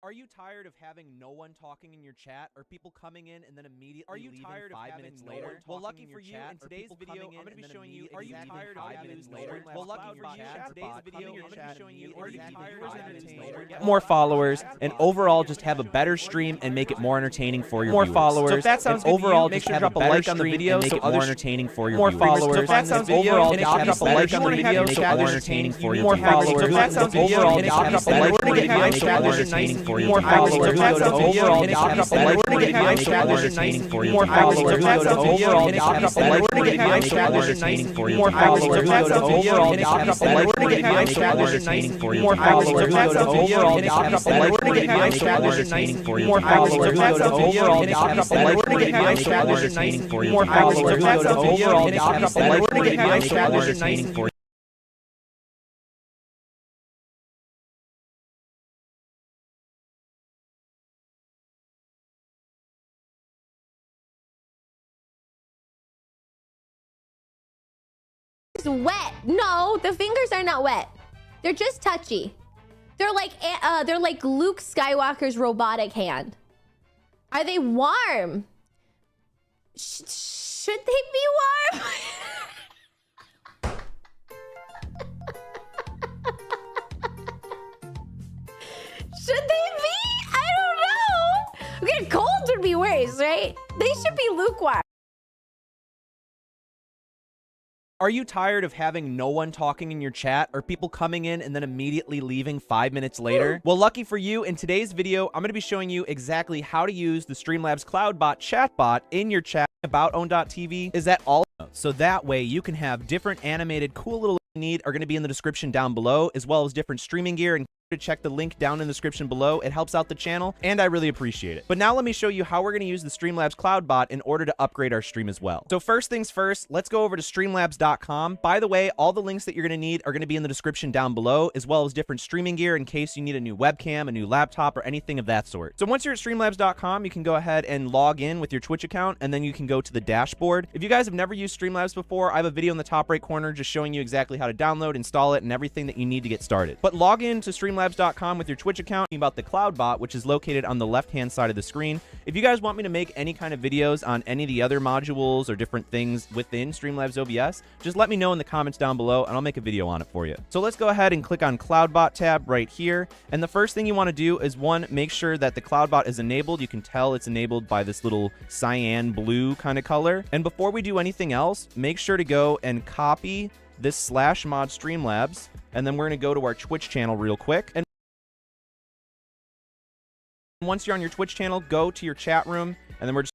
Are you tired of having no one talking in your chat, or people coming in and then immediately leaving 5 minutes later? Well, lucky for you, in today's video, I'm going to be showing you. Are you tired of 5 minutes later? Well, lucky for you, in today's video, I'm going to be showing you. Are you tired of 5 minutes later? Get more followers, and overall just have a better stream and make it more entertaining for your viewers. Followers. So if that sounds good overall, make sure to drop a like on the video and make it more entertaining for your viewers. More followers. So if that sounds overall, drop a like on the video so others entertaining for your viewers. More followers. So if that sounds overall, drop a like on the video so others entertaining for your viewers. If that sounds overall, drop a like on the video so others entertaining for your followers. If that sounds overall, drop a like on the video so others entertaining for your followers. If that sounds overall, drop a like on the video so others entertaining for your followers. If that sounds overall, drop a like on the video so others entertaining for your followers. If that sounds overall, drop a like on the video so others entertaining for your followers. If that sounds overall, drop a like on the video so others entertaining for your wet. No, the fingers are not wet. They're just touchy. They're like Luke Skywalker's robotic hand. Are they warm? Should they be warm? Should they be? I don't know. Okay, cold would be worse, right? They should be lukewarm. Are you tired of having no one talking in your chat, or people coming in and then immediately leaving 5 minutes later? Well, lucky for you, in today's video, I'm going to be showing you exactly how to use the Streamlabs CloudBot chatbot in your chat. About Own.tv is that all? So that way you can have different animated cool little need are going to be in the description down below, as well as different streaming gear, and to check the link down in the description below. It helps out the channel, and I really appreciate it. But now let me show you how we're going to use the Streamlabs CloudBot in order to upgrade our stream as well. So first things first, let's go over to streamlabs.com. By the way, all the links that you're going to need are going to be in the description down below, as well as different streaming gear in case you need a new webcam, a new laptop, or anything of that sort. So once you're at streamlabs.com, you can go ahead and log in with your Twitch account, and then you can go to the dashboard. If you guys have never used Streamlabs before, I have a video in the top right corner just showing you exactly how to download, install it, and everything that you need to get started. But log in to streamlabs.com with your Twitch account about the CloudBot, which is located on the left-hand side of the screen. If you guys want me to make any kind of videos on any of the other modules or different things within Streamlabs OBS, just let me know in the comments down below and I'll make a video on it for you. So let's go ahead and click on CloudBot tab right here. And the first thing you want to do is, one, make sure that the CloudBot is enabled. You can tell it's enabled by this little cyan blue kind of color. And before we do anything else, make sure to go and copy this /mod Streamlabs, and then we're going to go to our Twitch channel real quick. And once you're on your Twitch channel, go to your chat room, and then we're just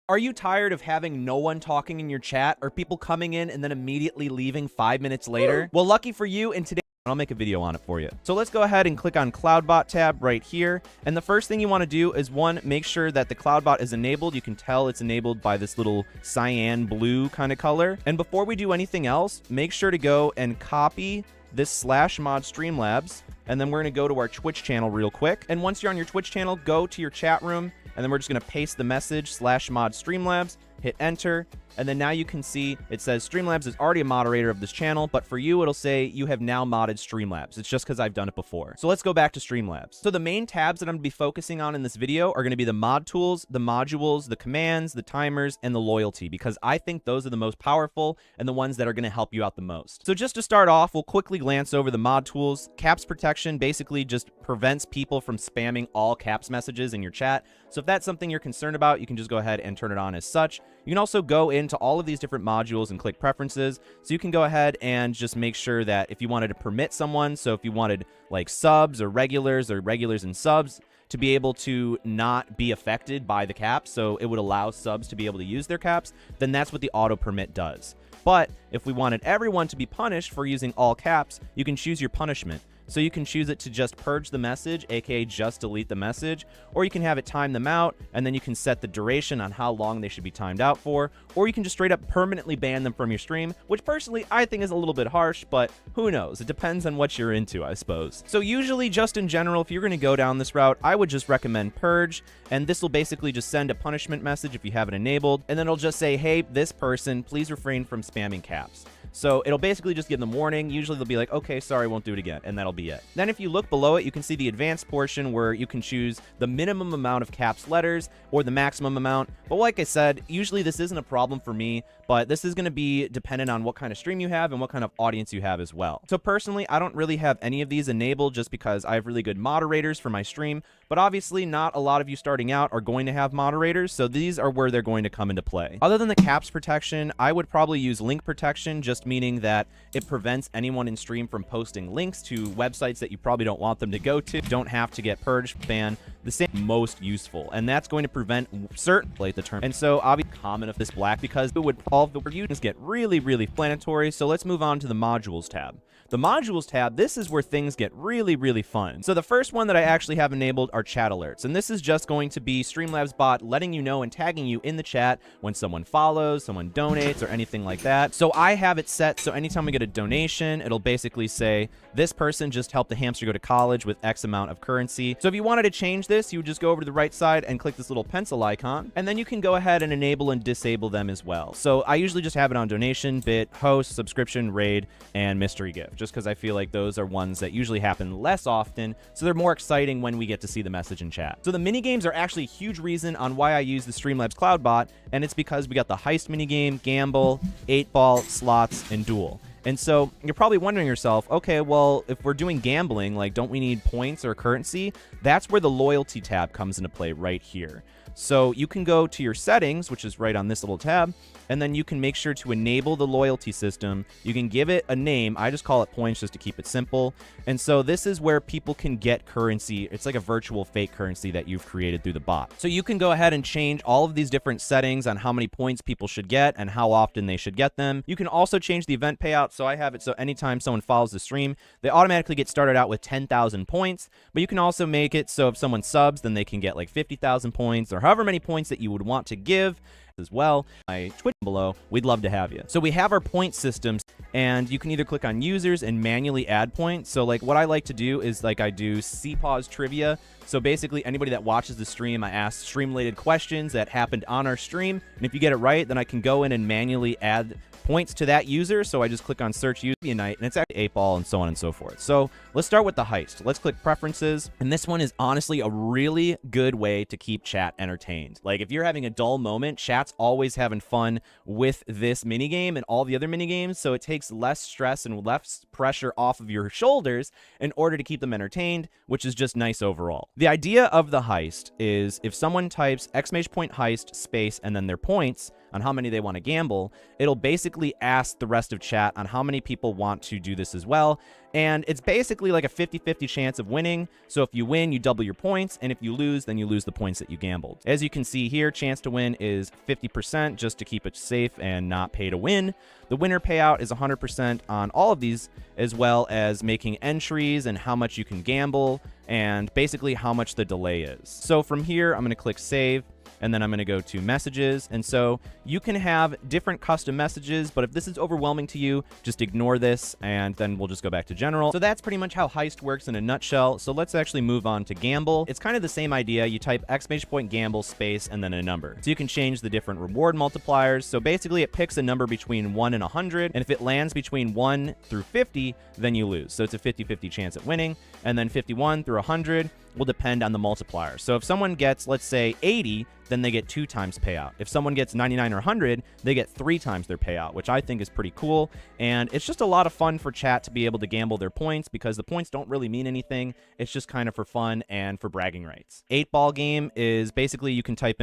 Are you tired of having no one talking in your chat, or people coming in and then immediately leaving 5 minutes later? Well, lucky for you, in today I'll make a video on it for you. So let's go ahead and click on CloudBot tab right here. And the first thing you want to do is, one, make sure that the CloudBot is enabled. You can tell it's enabled by this little cyan blue kind of color. And before we do anything else, make sure to go and copy this /mod Streamlabs, and then we're going to go to our Twitch channel real quick. And once you're on your Twitch channel, go to your chat room, and then we're just going to paste the message /mod Streamlabs, hit enter, and then now you can see it says Streamlabs is already a moderator of this channel, but for you it'll say you have now modded Streamlabs. It's just because I've done it before. So let's go back to Streamlabs. So the main tabs that I'm going to be focusing on in this video are going to be the mod tools, the modules, the commands, the timers, and the loyalty, because I think those are the most powerful and the ones that are going to help you out the most. So just to start off, we'll quickly glance over the mod tools. Caps protection basically just prevents people from spamming all caps messages in your chat. So if that's something you're concerned about, you can just go ahead and turn it on as such. You can also go into all of these different modules and click preferences. So you can go ahead and just make sure that if you wanted to permit someone, so if you wanted like subs or regulars and subs, to be able to not be affected by the caps, so it would allow subs to be able to use their caps, then that's what the auto permit does. But if we wanted everyone to be punished for using all caps, you can choose your punishment. So you can choose it to just purge the message, aka just delete the message, or you can have it time them out, and then you can set the duration on how long they should be timed out for, or you can just straight up permanently ban them from your stream, which personally I think is a little bit harsh, but who knows? It depends on what you're into, I suppose. So usually, just in general, if you're going to go down this route, I would just recommend purge, and this will basically just send a punishment message if you have it enabled, and then it'll just say, hey, this person, please refrain from spamming caps. So it'll basically just give them warning. Usually they'll be like, okay, sorry, won't do it again. And that'll be it. Then if you look below it, you can see the advanced portion where you can choose the minimum amount of caps letters or the maximum amount. But like I said, usually this isn't a problem for me, but this is going to be dependent on what kind of stream you have and what kind of audience you have as well. So personally, I don't really have any of these enabled just because I have really good moderators for my stream. But obviously, not a lot of you starting out are going to have moderators, so these are where they're going to come into play. Other than the caps protection, I would probably use link protection, just meaning that it prevents anyone in stream from posting links to websites that you probably don't want them to go to. Don't have to get purged, banned. The same most useful, and that's going to prevent certain play the term. And so obviously common if this black because it would all the units get really explanatory. So let's move on to the modules tab. The modules tab, this is where things get really fun. So the first one that I actually have enabled are chat alerts, and this is just going to be Streamlabs bot letting you know and tagging you in the chat when someone follows, someone donates, or anything like that. So I have it set so anytime we get a donation, it'll basically say this person just helped the hamster go to college with X amount of currency. So if you wanted to change this, you would just go over to the right side and click this little pencil icon, and then you can go ahead and enable and disable them as well. So I usually just have it on donation, bit, host, subscription, raid, and mystery gift, just because I feel like those are ones that usually happen less often, so they're more exciting when we get to see the message in chat. So the mini games are actually a huge reason on why I use the Streamlabs Cloud bot, and it's because we got the heist minigame, gamble, 8-ball, slots, and duel. And so you're probably wondering yourself, okay, well, if we're doing gambling, like, don't we need points or currency? That's where the loyalty tab comes into play right here. So you can go to your settings, which is right on this little tab, and then you can make sure to enable the loyalty system. You can give it a name. I just call it points just to keep it simple. And so this is where people can get currency. It's like a virtual fake currency that you've created through the bot. So you can go ahead and change all of these different settings on how many points people should get and how often they should get them. You can also change the event payout. So I have it so anytime someone follows the stream, they automatically get started out with 10,000 points. But you can also make it so if someone subs, then they can get like 50,000 points or however many points that you would want to give as well. My Twitch below, we'd love to have you. So we have our point systems, and you can either click on users and manually add points. So like what I like to do is like I do CPAWS trivia. So basically anybody that watches the stream, I ask stream related questions that happened on our stream, and if you get it right, then I can go in and manually add points to that user. So I just click on search user unite, and it's actually 8-ball and so on and so forth. So let's start with the heist. Let's click preferences, and this one is honestly a really good way to keep chat entertained. Like if you're having a dull moment, chat's always having fun with this minigame and all the other minigames, so it takes less stress and less pressure off of your shoulders in order to keep them entertained, which is just nice overall. The idea of the heist is if someone types !heist space and then their points on how many they want to gamble, it'll basically ask the rest of chat on how many people want to do this as well. And it's basically like a 50-50 chance of winning. So if you win, you double your points, and if you lose, then you lose the points that you gambled. As you can see here, chance to win is 50% just to keep it safe and not pay to win. The winner payout is 100% on all of these, as well as making entries and how much you can gamble and basically how much the delay is. So from here, I'm going to click save, and then I'm going to go to messages. And so you can have different custom messages, but if this is overwhelming to you, just ignore this, and then we'll just go back to general. So that's pretty much how heist works in a nutshell. So let's actually move on to gamble. It's kind of the same idea. You type !gamble space and then a number. So you can change the different reward multipliers. So basically it picks a number between 1 and 100, and if it lands between 1 through 50, then you lose. So it's a 50-50 chance at winning, and then 51 through 100 will depend on the multiplier. So if someone gets, let's say, 80, then they get 2 times payout. If someone gets 99 or 100, they get 3 times their payout, which I think is pretty cool. And it's just a lot of fun for chat to be able to gamble their points because the points don't really mean anything. It's just kind of for fun and for bragging rights. 8-ball game is basically you can type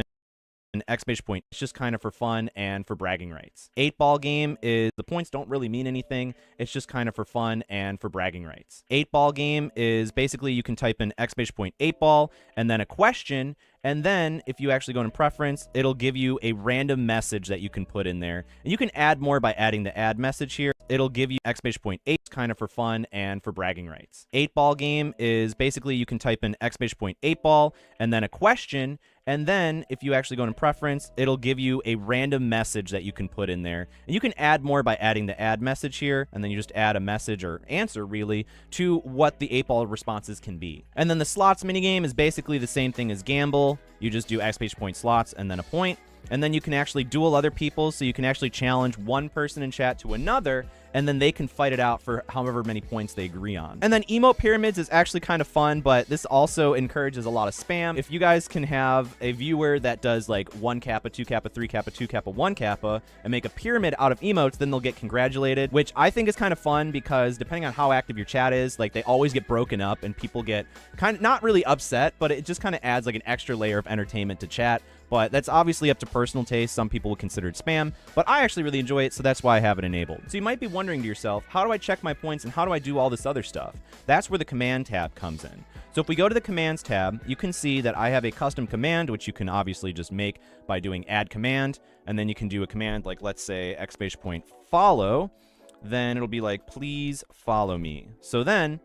in an exclamation point. It's just kind of for fun and for bragging rights. 8-ball game is the points don't really mean anything. It's just kind of for fun and for bragging rights. 8-ball game is basically you can type in exclamation point 8-ball and then a question. And then if you actually go in preference, it'll give you a random message that you can put in there. And you can add more by adding the add message here. It'll give you exclamation point 8 kind of for fun and for bragging rights. 8-ball game is basically you can type in exclamation point 8-ball and then a question. And then if you actually go in preference, it'll give you a random message that you can put in there. And you can add more by adding the add message here. And then you just add a message or answer really to what the 8-ball responses can be. And then the slots minigame is basically the same thing as gamble. You just do exclamation point slots and then a point. And then you can actually duel other people, so you can actually challenge one person in chat to another, and then they can fight it out for however many points they agree on. And then emote pyramids is actually kind of fun, but this also encourages a lot of spam. If you guys can have a viewer that does like 1 kappa, 2 kappa, 3 kappa, 2 kappa, 1 kappa, and make a pyramid out of emotes, then they'll get congratulated, which I think is kind of fun because depending on how active your chat is, like they always get broken up and people get kind of not really upset, but it just kind of adds like an extra layer of entertainment to chat. But that's obviously up to personal taste. Some people would consider it spam, but I actually really enjoy it, so that's why I have it enabled. So you might be wondering to yourself, how do I check my points and how do I do all this other stuff? That's where the command tab comes in. So if we go to the commands tab, you can see that I have a custom command, which you can obviously just make by doing add command, and then you can do a command like, let's say, exclamation point follow, then it'll be like, please follow me. So then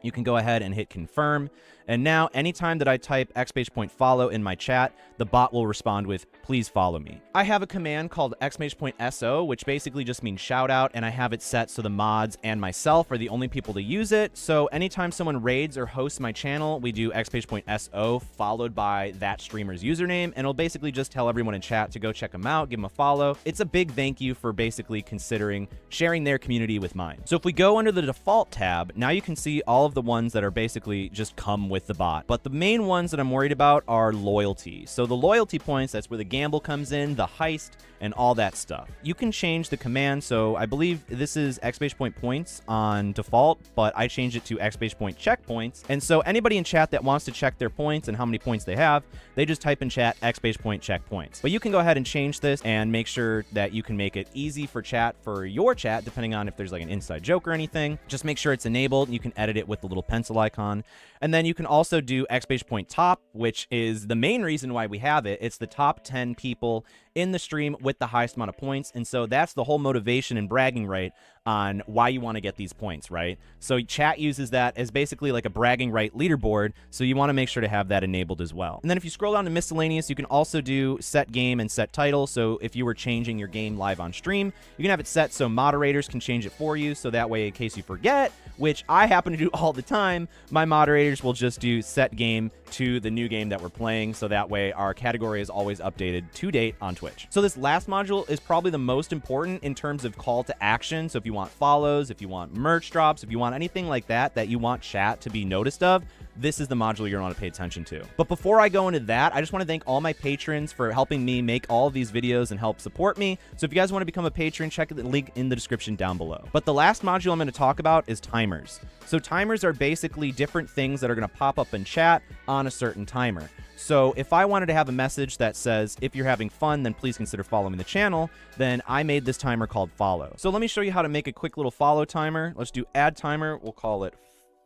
you can go ahead and hit confirm. And now anytime that I type exclamation point follow in my chat, the bot will respond with please follow me. I have a command called exclamation point SO, which basically just means shout out, and I have it set so the mods and myself are the only people to use it. So anytime someone raids or hosts my channel, we do exclamation point SO followed by that streamer's username, and it'll basically just tell everyone in chat to go check them out, give them a follow. It's a big thank you for basically considering sharing their community with mine. So if we go under the default tab, now you can see all of the ones that are basically just come with the bot. But the main ones that I'm worried about are loyalty. So the loyalty points, that's where the gamble comes in, the heist, and all that stuff. You can change the command. So I believe this is exclamation point points on default, but I changed it to exclamation point checkpoints. And so anybody in chat that wants to check their points and how many points they have, they just type in chat exclamation point checkpoints. But you can go ahead and change this and make sure that you can make it easy for chat, for your chat, depending on if there's like an inside joke or anything. Just make sure it's enabled. You can edit it with the little pencil icon. And then you can also do exclamation point top, which is the main reason why we have it. It's the top 10 people in the stream with the highest amount of points. And so that's the whole motivation and bragging right on why you want to get these points, right? So chat uses that as basically like a bragging right leaderboard. So you want to make sure to have that enabled as well. And then if you scroll down to miscellaneous, you can also do set game and set title. So if you were changing your game live on stream, you can have it set so moderators can change it for you. So that way, in case you forget, which I happen to do all the time, my moderators will just do set game to the new game that we're playing. So that way our category is always updated to date on Twitch. So this last module is probably the most important in terms of call to action. So if you want follows, if you want merch drops, if you want anything like that, that you want chat to be noticed of, this is the module you're going to want to pay attention to. But before I go into that, I just want to thank all my patrons for helping me make all of these videos and help support me. So if you guys want to become a patron, check the link in the description down below. But the last module I'm going to talk about is timers. So timers are basically different things that are going to pop up in chat on a certain timer. So if I wanted to have a message that says, if you're having fun, then please consider following the channel, then I made this timer called follow. So let me show you how to make a quick little follow timer. Let's do add timer. We'll call it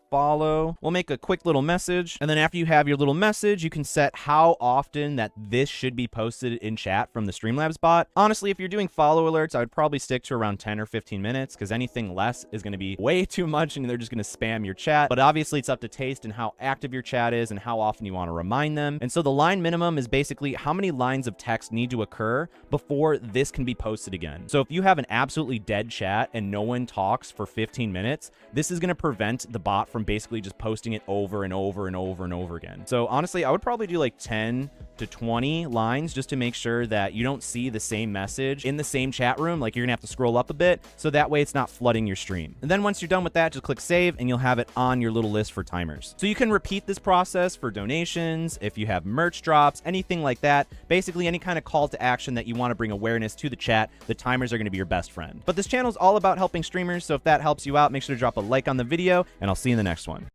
follow. We'll make a quick little message, and then after you have your little message, you can set how often that this should be posted in chat from the Streamlabs bot. Honestly, if you're doing follow alerts, I would probably stick to around 10 or 15 minutes because anything less is going to be way too much and they're just going to spam your chat. But obviously it's up to taste and how active your chat is and how often you want to remind them. And so the line minimum is basically how many lines of text need to occur before this can be posted again. So if you have an absolutely dead chat and no one talks for 15 minutes, this is going to prevent the bot from basically just posting it over and over and over and over again. So honestly, I would probably do like 10 to 20 lines just to make sure that you don't see the same message in the same chat room. Like you're gonna have to scroll up a bit so that way it's not flooding your stream. And then once you're done with that, just click save and you'll have it on your little list for timers. So you can repeat this process for donations, if you have merch drops, anything like that. Basically any kind of call to action that you want to bring awareness to the chat, the timers are going to be your best friend. But this channel is all about helping streamers, so if that helps you out, make sure to drop a like on the video and I'll see you in the next one.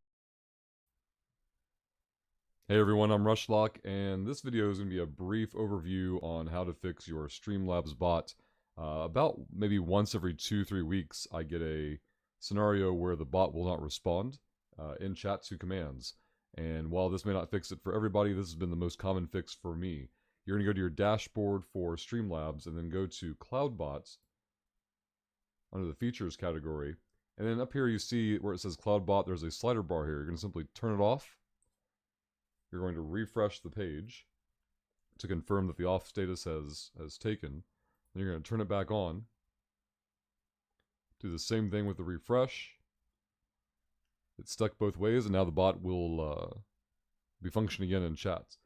Hey everyone, I'm Rushlock, and this video is going to be a brief overview on how to fix your Streamlabs bot. About maybe once every 2-3 weeks, I get a scenario where the bot will not respond in chat to commands. And while this may not fix it for everybody, this has been the most common fix for me. You're going to go to your dashboard for Streamlabs and then go to CloudBot under the features category. And then up here you see where it says CloudBot, there's a slider bar here. You're going to simply turn it off. You're going to refresh the page to confirm that the off status has taken. Then you're going to turn it back on. Do the same thing with the refresh. It's stuck both ways, and now the bot will be functioning again in chats.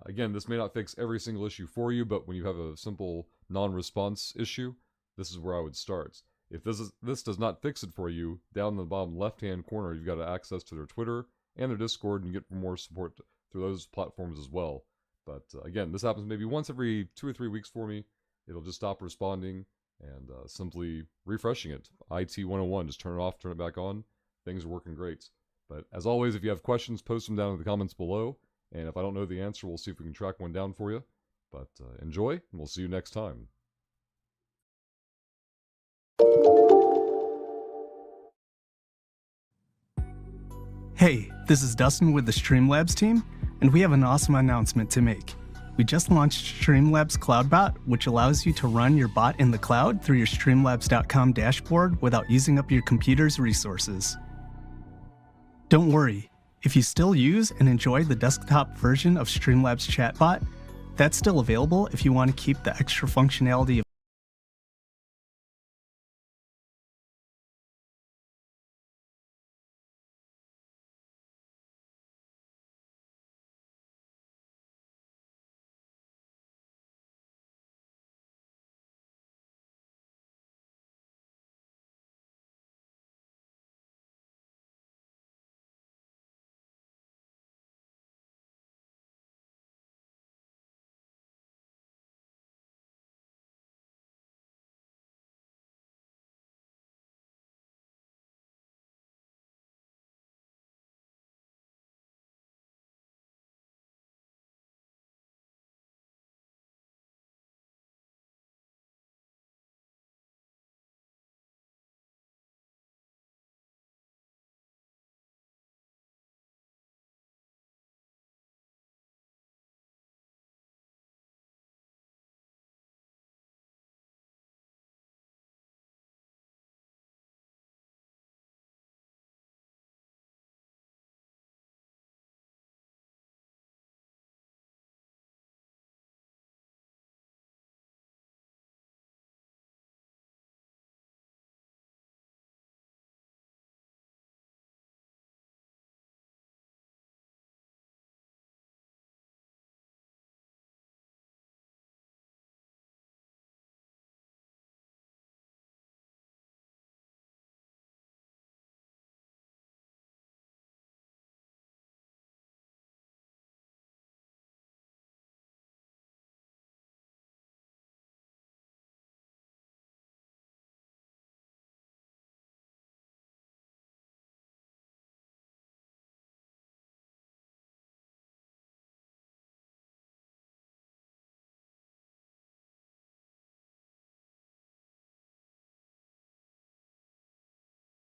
Again, this may not fix every single issue for you, but when you have a simple non-response issue, this is where I would start. If this does not fix it for you, down in the bottom left-hand corner, you've got access to their Twitter and their Discord, and you get more support through those platforms as well. But again, this happens maybe once every 2 or 3 weeks for me. It'll just stop responding and simply refreshing it. IT 101, just turn it off, turn it back on. Things are working great. But as always, if you have questions, post them down in the comments below. And if I don't know the answer, we'll see if we can track one down for you. But enjoy, and we'll see you next time. Hey, this is Dustin with the Streamlabs team, and we have an awesome announcement to make. We just launched Streamlabs CloudBot, which allows you to run your bot in the cloud through your Streamlabs.com dashboard without using up your computer's resources. Don't worry, if you still use and enjoy the desktop version of Streamlabs Chatbot, that's still available if you want to keep the extra functionality of